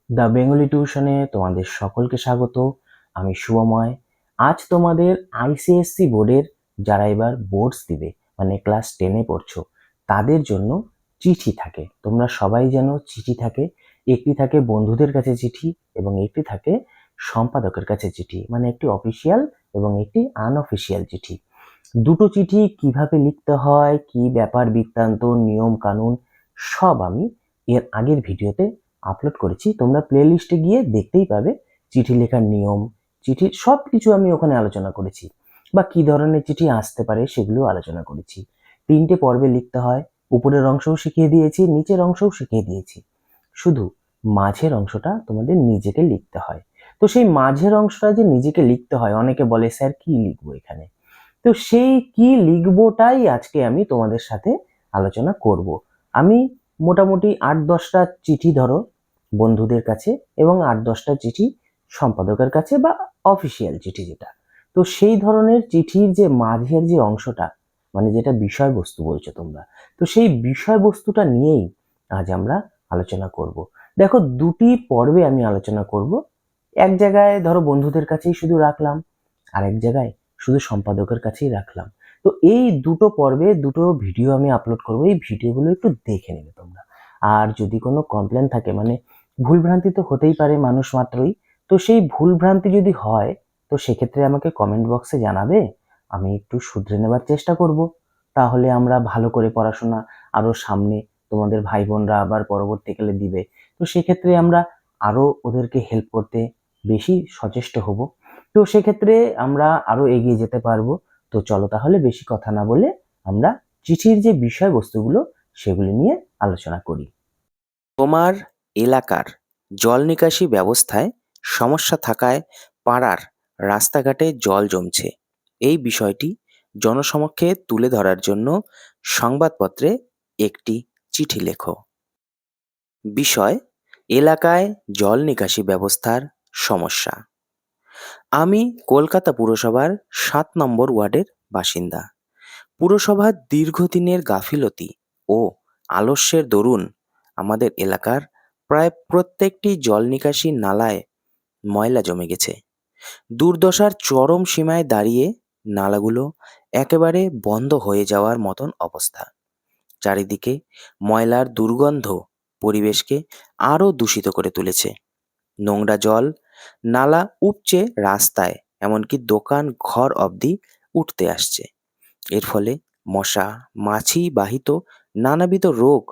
The Bengali টিউশনে তোমাদের সকলকে স্বাগত। আমি শুভময়। আজ তোমাদের আইসিএসসি বোর্ডের যারা এবার বোর্ডস দিবে, মানে ক্লাস 10-এ পড়ছো, তাদের জন্য চিঠি থাকে। তোমরা সবাই জানো চিঠি থাকে। একটি থাকে বন্ধুদের কাছে চিঠি এবং একটি থাকে সম্পাদকের কাছে চিঠি, মানে একটি অফিসিয়াল এবং একটি আনঅফিসিয়াল চিঠি। দুটো চিঠি কিভাবে লিখতে হয়, কি ব্যাপার বৃত্তান্ত, নিয়ম কানুন, সব আমি এর আগের ভিডিওতে আপলোড করেছি। তোমরা প্লে লিস্টে গিয়ে দেখতেই পাবে চিঠি লেখার নিয়ম, চিঠির সব কিছু আমি ওখানে আলোচনা করেছি। বা কি ধরনের চিঠি আসতে পারে সেগুলো আলোচনা করেছি। 3টে পর্বে লিখতে হয়। উপরের অংশও শিখিয়ে দিয়েছি, নিচের অংশও শিখিয়ে দিয়েছি। শুধু মাঝের অংশটা তোমাদের নিজেকে লিখতে হয়। তো সেই মাঝের অংশটা যে নিজেকে লিখতে হয়, অনেকে বলে স্যার কি লিখবো এখানে। তো সেই কি লিখবোটাই আজকে আমি তোমাদের সাথে আলোচনা করব। আমি মোটামুটি 8-10টা চিঠি ধরো বন্ধুদের কাছে এবং 8-10টা চিঠি সম্পাদকের কাছে বা অফিসিয়াল চিঠি যেটা। তো সেই ধরনের চিঠির যে মাঝের যে অংশটা, মানে যেটা বিষয়বস্তু বলছো তোমরা, তো সেই বিষয়বস্তুটা নিয়েই আজ আমরা আলোচনা করব। দেখো, দুটি পর্বে আমি আলোচনা করব। এক জায়গায় ধরো বন্ধুদের কাছেই শুধু রাখলাম, আর এক জায়গায় শুধু সম্পাদকের কাছেই রাখলাম। তো এই দুটো পর্বে দুটো ভিডিও আমি আপলোড করবো, এই ভিডিওগুলো একটু দেখে নেবে তোমরা। আর যদি কোনো কমপ্লেন থাকে, মানে ভুলভ্রান্তি তো হতেই পারে মানুষ মাত্রই, তো সেই ভুলভ্রান্তি যদি হয় তো সেক্ষেত্রে আমাকে কমেন্ট বক্সে জানাবে, আমি একটু শুধরে নেবার চেষ্টা করব। তাহলে আমরা ভালো করে পড়াশোনা আরো সামনে তোমাদের ভাই বোনরা আবার পরবর্তীকালে দিবে, তো সেক্ষেত্রে আমরা আরো ওদেরকে হেল্প করতে বেশি সচেষ্ট হব। তো সেক্ষেত্রে আমরা আরো এগিয়ে যেতে পারবো। তো চলো তাহলে বেশি কথা না বলে আমরা চিঠির যে বিষয়বস্তুগুলো সেগুলি নিয়ে আলোচনা করি। তোমার এলাকার জল নিকাশি ব্যবস্থায় সমস্যা থাকায় পাড়ার রাস্তাঘাটে জল জমছে, এই বিষয়টি জনসমক্ষে তুলে ধরার জন্য সংবাদপত্রে একটি চিঠি লেখো। বিষয়: এলাকায় জল নিকাশি ব্যবস্থার সমস্যা। আমি কলকাতা পুরসভার 7 নম্বর ওয়ার্ডের বাসিন্দা। পুরসভার দীর্ঘদিনের গাফিলতি ও আলস্যের দরুন আমাদের এলাকার প্রায় প্রত্যেকটি জল নিকাশি নালায় ময়লা জমে গেছে। দুর্দশার চরম সীমায় দাঁড়িয়ে নালাগুলো একেবারে বন্ধ হয়ে যাওয়ার মতন অবস্থা। চারিদিকে ময়লার দুর্গন্ধ পরিবেশকে আরো দূষিত করে তুলেছে। নোংরা জল নালা উপচে রাস্তায়, এমনকি দোকান ঘর অবধি উঠতে আসছে। এর ফলে মশা মাছি বাহিত নানাবিধ রোগ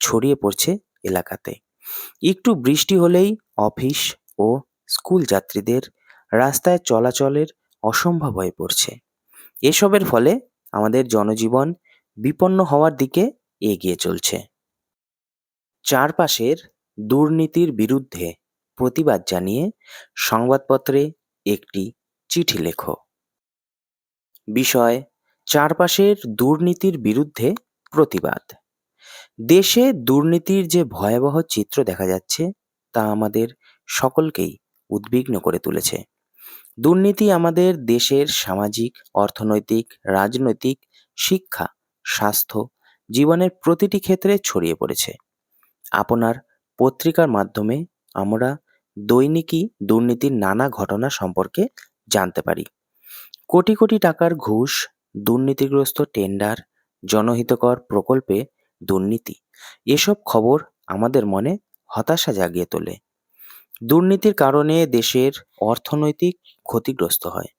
ছড়িয়ে পড়ছে এলাকাতে। একটু বৃষ্টি হলেই অফিস ও স্কুল যাত্রীদের রাস্তায় চলাচলের অসম্ভব হয়ে পড়ছে। এসবের ফলে আমাদের জনজীবন বিপন্ন হওয়ার দিকে এগিয়ে চলছে। চারপাশের দুর্নীতির বিরুদ্ধে প্রতিবাদ জানিয়ে সংবাদপত্রে একটি চিঠি লেখো। বিষয়: চারপাশের দুর্নীতির বিরুদ্ধে প্রতিবাদ। দেশে দুর্নীতির যে ভয়াবহ চিত্র দেখা যাচ্ছে তা আমাদের সকলকেই উদ্বিগ্ন করে তুলেছে। দুর্নীতি আমাদের দেশের সামাজিক, অর্থনৈতিক, রাজনৈতিক, শিক্ষা, স্বাস্থ্য, জীবনের প্রতিটি ক্ষেত্রে ছড়িয়ে পড়েছে। আপনার পত্রিকার মাধ্যমে আমরা দৈনিকই দুর্নীতির নানা ঘটনা সম্পর্কে জানতে পারি। কোটি কোটি টাকার ঘুষ, দুর্নীতিগ্রস্ত টেন্ডার, জনহিতকর প্রকল্পে দুর্নীতি, এসব খবর আমাদের মনে হতাশা জাগিয়ে তোলে। দুর্নীতির কারণে দেশের অর্থনৈতিক ক্ষতিগ্রস্ত হয়,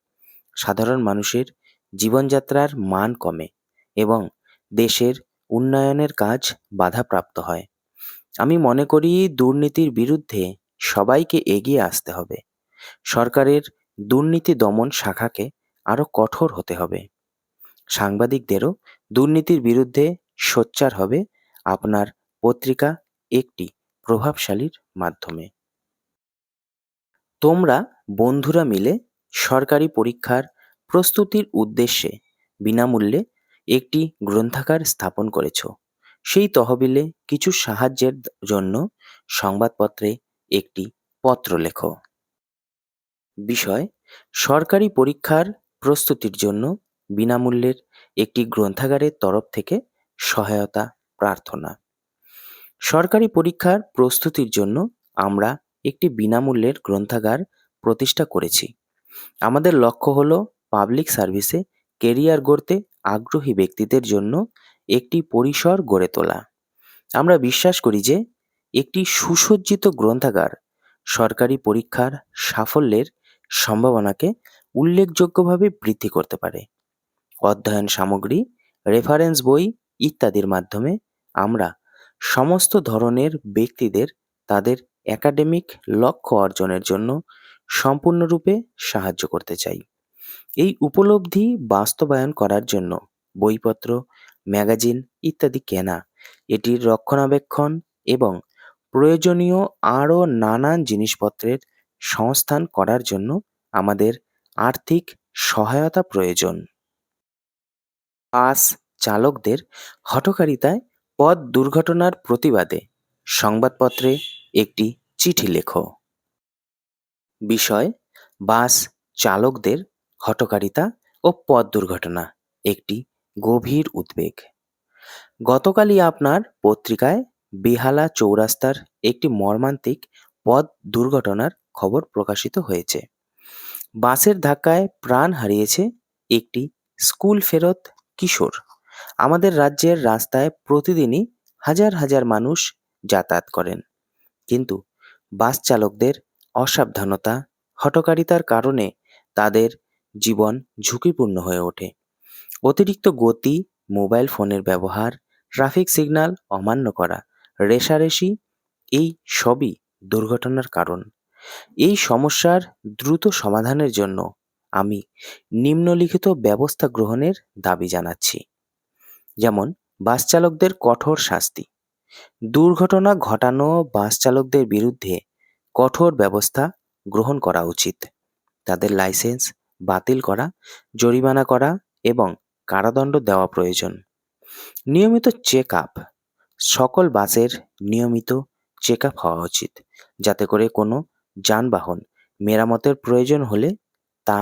সাধারণ মানুষের জীবনযাত্রার মান কমে এবং দেশের উন্নয়নের কাজ বাধাপ্রাপ্ত হয়। আমি মনে করি দুর্নীতির বিরুদ্ধে সবাইকে এগিয়ে আসতে হবে। সরকারের দুর্নীতি দমন শাখাকে আরো কঠোর হতে হবে। সাংবাদিকদেরও দুর্নীতির বিরুদ্ধে সোচ্চার হবে আপনার পত্রিকা একটি প্রভাবশালীর মাধ্যমে। তোমরা বন্ধুরা মিলে সরকারি পরীক্ষার প্রস্তুতির উদ্দেশ্যে বিনামূল্যে একটি গ্রন্থাগার স্থাপন করেছ। সেই তহবিলে কিছু সাহায্যের জন্য সংবাদপত্রে একটি পত্র লেখো। বিষয়: সরকারি পরীক্ষার প্রস্তুতির জন্য বিনামূল্যের একটি গ্রন্থাগারের তরফ থেকে সহায়তা প্রার্থনা। সরকারি পরীক্ষার প্রস্তুতির জন্য আমরা একটি বিনামূল্যের গ্রন্থাগার প্রতিষ্ঠা করেছি। আমাদের লক্ষ্য হলো পাবলিক সার্ভিসে কেরিয়ার গড়তে আগ্রহী ব্যক্তিদের জন্য একটি পরিসর গড়ে তোলা। আমরা বিশ্বাস করি যে একটি সুসজ্জিত গ্রন্থাগার সরকারি পরীক্ষার সাফল্যের সম্ভাবনাকে উল্লেখযোগ্যভাবে বৃদ্ধি করতে পারে। অধ্যয়ন সামগ্রী, রেফারেন্স বই ইত্যাদির মাধ্যমে আমরা সমস্ত ধরনের ব্যক্তিদের তাদের একাডেমিক লক্ষ্য অর্জনের জন্য সম্পূর্ণরূপে সাহায্য করতে চাই। এই উপলব্ধি বাস্তবায়ন করার জন্য বইপত্র, ম্যাগাজিন ইত্যাদি কেনা, এটির রক্ষণাবেক্ষণ এবং প্রয়োজনীয় আরও নানান জিনিসপত্রের সংস্থান করার জন্য আমাদের আর্থিক সহায়তা প্রয়োজন। বাস চালকদের হঠকারিতায় পথ দুর্ঘটনার প্রতিবাদে সংবাদপত্রে একটি চিঠি লেখো। বিষয়: বাস চালকদের হঠকারিতা ও পথ দুর্ঘটনা, একটি গভীর উদ্বেগ। গতকালই আপনার পত্রিকায় বেহালা চৌরাস্তার একটি মর্মান্তিক পথ দুর্ঘটনার খবর প্রকাশিত হয়েছে। বাসের ধাক্কায় প্রাণ হারিয়েছে একটি স্কুল ফেরত কিশোর। আমাদের রাজ্যের রাস্তায় প্রতিদিনই হাজার হাজার মানুষ যাতায়াত করেন, কিন্তু বাস চালকদের অসাবধানতা, হঠকারিতার কারণে তাদের জীবন ঝুঁকিপূর্ণ হয়ে ওঠে। অতিরিক্ত গতি, মোবাইল ফোনের ব্যবহার, ট্রাফিক সিগন্যাল অমান্য করা, রেষারেষি, এই সবই দুর্ঘটনার কারণ। এই সমস্যার দ্রুত সমাধানের জন্য আমি নিম্নলিখিত ব্যবস্থা গ্রহণের দাবি জানাচ্ছি। যেমন, বাস চালকদের কঠোর শাস্তি। দুর্ঘটনা ঘটানো বাস চালকদের বিরুদ্ধে কঠোর ব্যবস্থা গ্রহণ করা উচিত। তাদের লাইসেন্স বাতিল করা, জরিমানা করা এবং কারাদণ্ড দেওয়া প্রয়োজন। নিয়মিত চেক আপ। সকল বাসের নিয়মিত চেক আপ হওয়া উচিত, যাতে করে কোনো যানবাহন মেরামতের প্রয়োজন হলে তা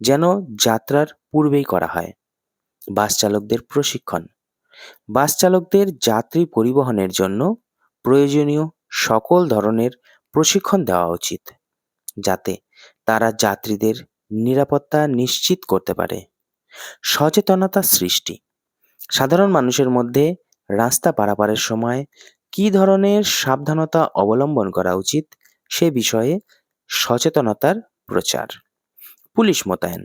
যেন যাত্রার পূর্বেই করা হয়। বাস চালকদের প্রশিক্ষণ। বাস চালকদের যাত্রী পরিবহনের জন্য প্রয়োজনীয় সকল ধরনের প্রশিক্ষণ দেওয়া উচিত, যাতে তারা যাত্রীদের নিরাপত্তা নিশ্চিত করতে পারে। সচেতনতা সৃষ্টি। সাধারণ মানুষের মধ্যে রাস্তা পারাপারের সময় কী ধরনের সাবধানতা অবলম্বন করা উচিত সে বিষয়ে সচেতনতার প্রচার। পুলিশ মোতায়েন।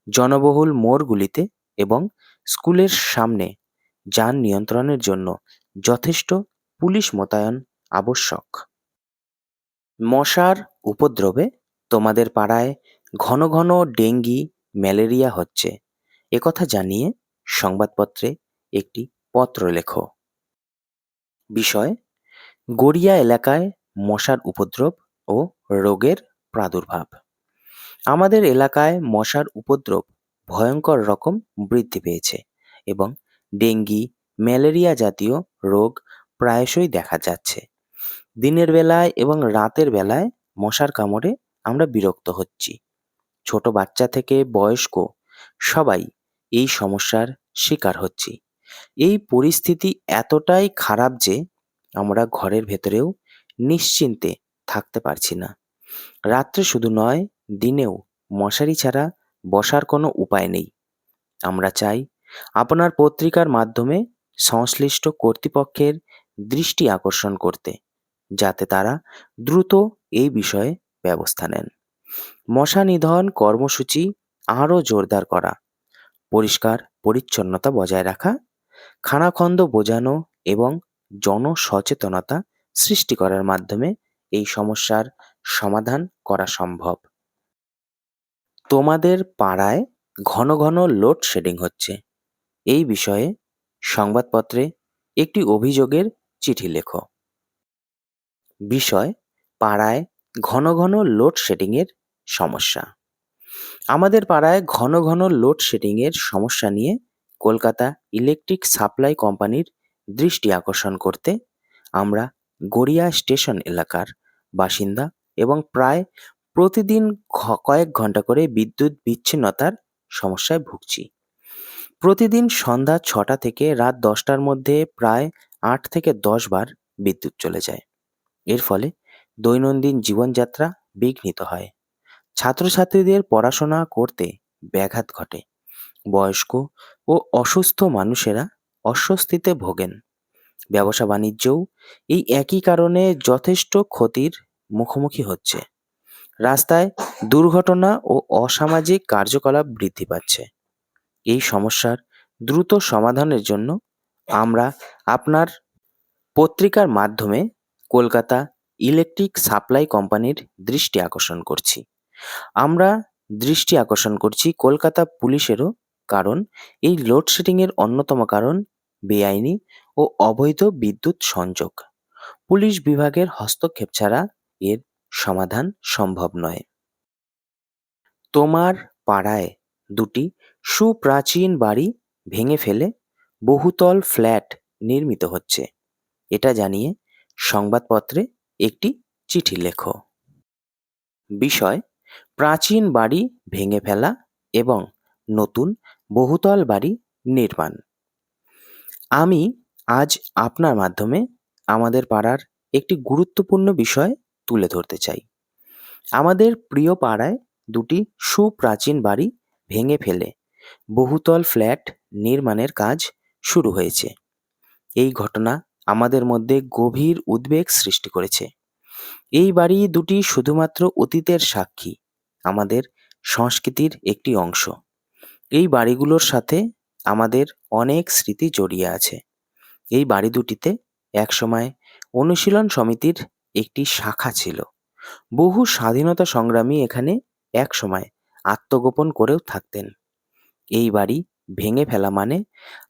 জনবহুল মোড়গুলিতে এবং স্কুলের সামনে যান নিয়ন্ত্রণের জন্য যথেষ্ট পুলিশ মোতায়েন আবশ্যক। মশার উপদ্রবে তোমাদের পাড়ায় ঘন ঘন ডেঙ্গি, ম্যালেরিয়া হচ্ছে, একথা জানিয়ে সংবাদপত্রে একটি পত্র লেখো। বিষয়: গড়িয়া এলাকায় মশার উপদ্রব ও রোগের প্রাদুর্ভাব। আমাদের এলাকায় মশার উপদ্রব ভয়ঙ্কর রকম বৃদ্ধি পেয়েছে এবং ডেঙ্গি, ম্যালেরিয়া জাতীয় রোগ প্রায়শই দেখা যাচ্ছে। দিনের বেলায় এবং রাতের বেলায় মশার কামড়ে আমরা বিরক্ত হচ্ছি। ছোট বাচ্চা থেকে বয়স্ক সবাই এই সমস্যার শিকার হচ্ছি। এই পরিস্থিতি এতটাই খারাপ যে আমরা ঘরের ভেতরেও নিশ্চিন্তে থাকতে পারছি না। রাত্রে শুধু নয়, দিনেও মশারি ছাড়া বসার কোনো উপায় নেই। আমরা চাই আপনার পত্রিকার মাধ্যমে সংশ্লিষ্ট কর্তৃপক্ষের দৃষ্টি আকর্ষণ করতে, যাতে তারা দ্রুত এই বিষয়ে ব্যবস্থা নেন। মশা নিধন কর্মসূচি আরও জোরদার করা, পরিষ্কার পরিচ্ছন্নতা বজায় রাখা, খানাখন্দ বোঝানো এবং জনসচেতনতা সৃষ্টি করার মাধ্যমে এই সমস্যার সমাধান করা সম্ভব। তোমাদের পাড়ায় ঘন ঘন লোডশেডিং হচ্ছে, এই বিষয়ে সংবাদপত্রে একটি অভিযোগের চিঠি লেখো। বিষয়: পাড়ায় ঘন ঘন লোডশেডিংয়ের সমস্যা। আমাদের পাড়ায় ঘন ঘন লোডশেডিংয়ের সমস্যা নিয়ে কলকাতা ইলেকট্রিক সাপ্লাই কোম্পানির দৃষ্টি আকর্ষণ করতে আমরা গড়িয়া স্টেশন এলাকার বাসিন্দা এবং প্রায় প্রতিদিন কয়েক ঘন্টা করে বিদ্যুৎ বিচ্ছিন্নতার সমস্যায় ভুগছি। প্রতিদিন সন্ধ্যা 6টা থেকে রাত 10টার মধ্যে প্রায় 8 থেকে 10 বার বিদ্যুৎ চলে যায়। এর ফলে দৈনন্দিন জীবনযাত্রা বিঘ্নিত হয়। ছাত্রছাত্রীদের পড়াশোনা করতে ব্যাঘাত ঘটে। বয়স্ক ও অসুস্থ মানুষেরা অস্বস্তিতে ভোগেন। ব্যবসা বাণিজ্যও এই একই কারণে যথেষ্ট ক্ষতির মুখোমুখি হচ্ছে। রাস্তায় দুর্ঘটনা ও অসামাজিক কার্যকলাপ বৃদ্ধি পাচ্ছে। এই সমস্যার দ্রুত সমাধানের জন্য আমরা আপনার পত্রিকার মাধ্যমে কলকাতা ইলেকট্রিক সাপ্লাই কোম্পানির দৃষ্টি আকর্ষণ করছি। আমরা দৃষ্টি আকর্ষণ করছি কলকাতা পুলিশেরও, কারণ এই লোডশেডিংয়ের অন্যতম কারণ বেআইনি ও অবৈধ বিদ্যুৎ সংযোগ। পুলিশ বিভাগের হস্তক্ষেপ ছাড়া এর সমাধান সম্ভব নয়। তোমার পাড়ায় দুটি সুপ্রাচীন বাড়ি ভেঙে ফেলে বহুতল ফ্ল্যাট নির্মিত হচ্ছে, এটা জানিয়ে সংবাদপত্রে একটি চিঠি লেখো। বিষয়: প্রাচীন বাড়ি ভেঙে ফেলা এবং নতুন বহুতল বাড়ি নির্মাণ। আমি আজ আপনার মাধ্যমে আমাদের পাড়ার একটি গুরুত্বপূর্ণ বিষয় তুলে ধরতে চাই। আমাদের প্রিয় পাড়ায় দুটি সুপ্রাচীন বাড়ি ভেঙে ফেলে বহুতল ফ্ল্যাট নির্মাণের কাজ শুরু হয়েছে। এই ঘটনা আমাদের মধ্যে গভীর উদ্বেগ সৃষ্টি করেছে। এই বাড়ি দুটি শুধুমাত্র অতীতের সাক্ষী, আমাদের সংস্কৃতির একটি অংশ। এই বাড়িগুলোর সাথে আমাদের অনেক স্মৃতি জড়িয়ে আছে। এই বাড়ি দুটিতে একসময় অনুশীলন সমিতির একটি শাখা ছিল। বহু স্বাধীনতা সংগ্রামী এখানে একসময় আত্মগোপন করেও থাকতেন। এই বাড়ি ভেঙে ফেলা মানে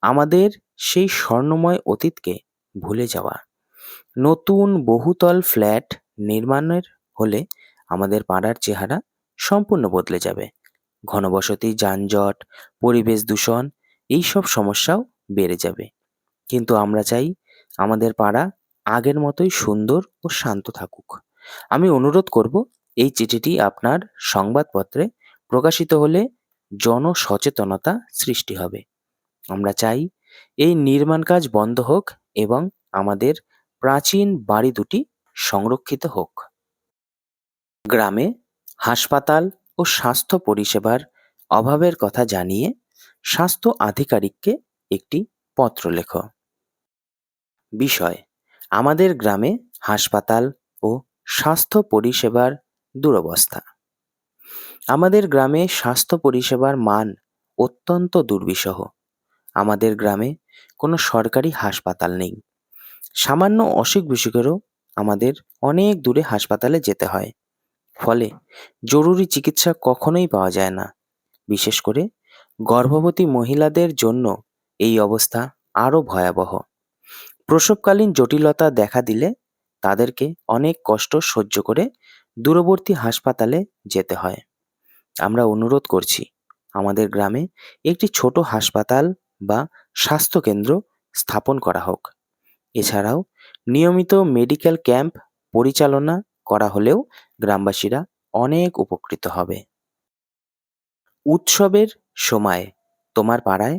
আমাদের সেই স্বর্ণময় অতীতকে ভুলে যাওয়া। নতুন বহুতল ফ্ল্যাট নির্মাণের হলে আমাদের পাড়ার চেহারা সম্পূর্ণ বদলে যাবে। ঘনবসতি, যানজট, পরিবেশ দূষণ, এইসব সমস্যাও বেড়ে যাবে। কিন্তু আমরা চাই আমাদের পাড়া আগের মতোই সুন্দর ও শান্ত থাকুক। আমি অনুরোধ করব, এই চিঠিটি আপনার সংবাদপত্রে প্রকাশিত হলে জনসচেতনতা সৃষ্টি হবে। আমরা চাই এই নির্মাণ কাজ বন্ধ হোক এবং আমাদের প্রাচীন বাড়ি দুটি সংরক্ষিত হোক। গ্রামে হাসপাতাল ও স্বাস্থ্য পরিষেবার অভাবের কথা জানিয়ে স্বাস্থ্য আধিকারিককে একটি পত্র লেখো। বিষয়: আমাদের গ্রামে হাসপাতাল ও স্বাস্থ্য পরিষেবার দুরবস্থা। আমাদের গ্রামে স্বাস্থ্য পরিষেবার মান অত্যন্ত দুর্বিষহ। আমাদের গ্রামে কোনো সরকারি হাসপাতাল নেই। সামান্য অসুখ বিসুখেরও আমাদের অনেক দূরে হাসপাতালে যেতে হয়। ফলে জরুরি চিকিৎসা কখনোই পাওয়া যায় না। বিশেষ করে গর্ভবতী মহিলাদের জন্য এই অবস্থা আরও ভয়াবহ। প্রসবকালীন জটিলতা দেখা দিলে তাদেরকে অনেক কষ্ট সহ্য করে দূরবর্তী হাসপাতালে যেতে হয়। আমরা অনুরোধ করছি, আমাদের গ্রামে একটি ছোট হাসপাতাল বা স্বাস্থ্যকেন্দ্র স্থাপন করা হোক। এছাড়াও নিয়মিত মেডিকেল ক্যাম্প পরিচালনা করা হলেও গ্রামবাসীরা অনেক উপকৃত হবে। উৎসবের সময় তোমার পাড়ায়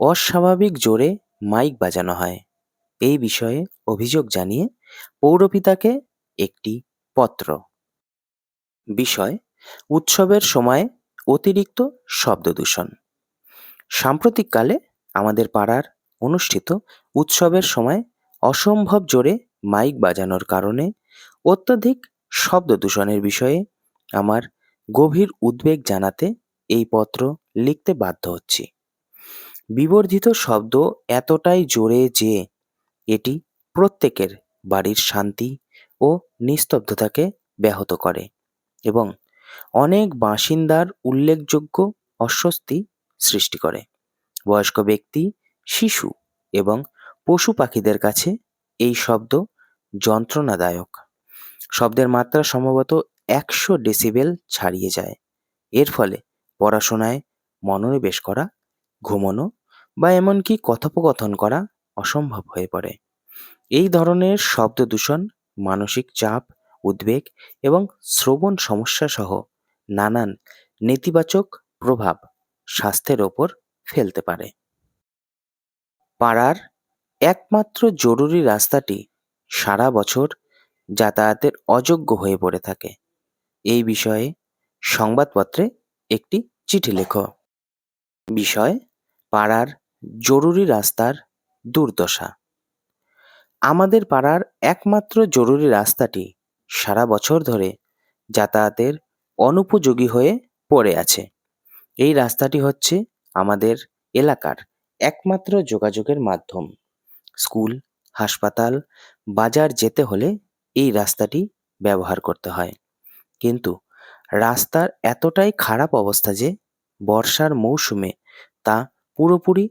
অস্বাভাবিক জোরে মাইক বাজানো হয়। এই বিষয়ে অভিযোগ জানিয়ে পৌরপিতাকে একটি পত্র। বিষয়: উৎসবের সময় অতিরিক্ত শব্দ দূষণ। সাম্প্রতিককালে আমাদের পাড়ার অনুষ্ঠিত উৎসবের সময় অসম্ভব জোরে মাইক বাজানোর কারণে অত্যধিক শব্দ দূষণের বিষয়ে আমার গভীর উদ্বেগ জানাতে এই পত্র লিখতে বাধ্য হচ্ছি। বিবর্ধিত শব্দ এতটাই জোরে যে এটি প্রত্যেকের বাড়ির শান্তি ও নিস্তব্ধতাকে ব্যাহত করে এবং অনেক বাসিন্দার উল্লেখযোগ্য অস্বস্তি সৃষ্টি করে। বয়স্ক ব্যক্তি, শিশু এবং পশু পাখিদের কাছে এই শব্দ যন্ত্রণাদায়ক। শব্দের মাত্রা সম্ভবত 100 ডেসিবেল ছাড়িয়ে যায়। এর ফলে পড়াশোনায় মনোনিবেশ করা, ঘুমানো বা এমনকি কথোপকথন করা অসম্ভব হয়ে পড়ে। এই ধরনের শব্দ দূষণ মানসিক চাপ, উদ্বেগ এবং শ্রবণ সমস্যা সহ নানান নেতিবাচক প্রভাব স্বাস্থ্যের ওপর ফেলতে পারে। পাড়ার একমাত্র জরুরি রাস্তাটি সারা বছর যাতায়াতের অযোগ্য হয়ে পড়ে থাকে। এই বিষয়ে সংবাদপত্রে একটি চিঠি লেখো। বিষয়: পাড়ার জরুরি রাস্তার দুর্দশা। আমাদের পাড়ার একমাত্র জরুরি রাস্তাটি সারা বছর ধরে যাতায়াতের অনুপযোগী হয়ে পড়ে আছে। এই রাস্তাটি হচ্ছে আমাদের এলাকার একমাত্র যোগাযোগের মাধ্যম। স্কুল, হাসপাতাল, বাজার যেতে হলে এই রাস্তাটি ব্যবহার করতে হয়। কিন্তু রাস্তার এতটাই খারাপ অবস্থা যে বর্ষার মৌসুমে তা পুরোপুরি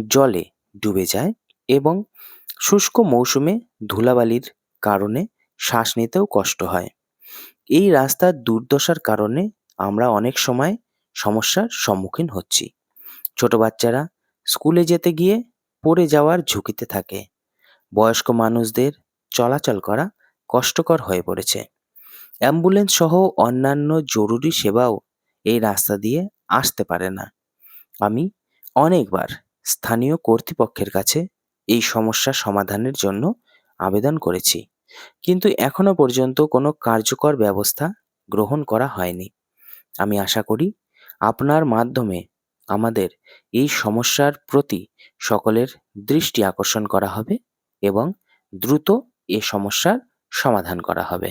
জলে ডুবে যায় এবং শুষ্ক মৌসুমে ধুলাবালির কারণে শ্বাস নিতেও কষ্ট হয়। এই রাস্তার দুর্দশার কারণে আমরা অনেক সময় সমস্যার সম্মুখীন হচ্ছি। ছোট বাচ্চারা স্কুলে যেতে গিয়ে পড়ে যাওয়ার ঝুঁকিতে থাকে। বয়স্ক মানুষদের চলাচল করা কষ্টকর হয়ে পড়েছে। অ্যাম্বুলেন্স সহ অন্যান্য জরুরি সেবাও এই রাস্তা দিয়ে আসতে পারে না। আমি অনেকবার স্থানীয় কর্তৃপক্ষের কাছে এই সমস্যা সমাধানের জন্য আবেদন করেছি, কিন্তু এখনো পর্যন্ত কোনো কার্যকর ব্যবস্থা গ্রহণ করা হয়নি। আমি আশা করি আপনার মাধ্যমে আমাদের এই সমস্যার প্রতি সকলের দৃষ্টি আকর্ষণ করা হবে এবং দ্রুত এ সমস্যার সমাধান করা হবে।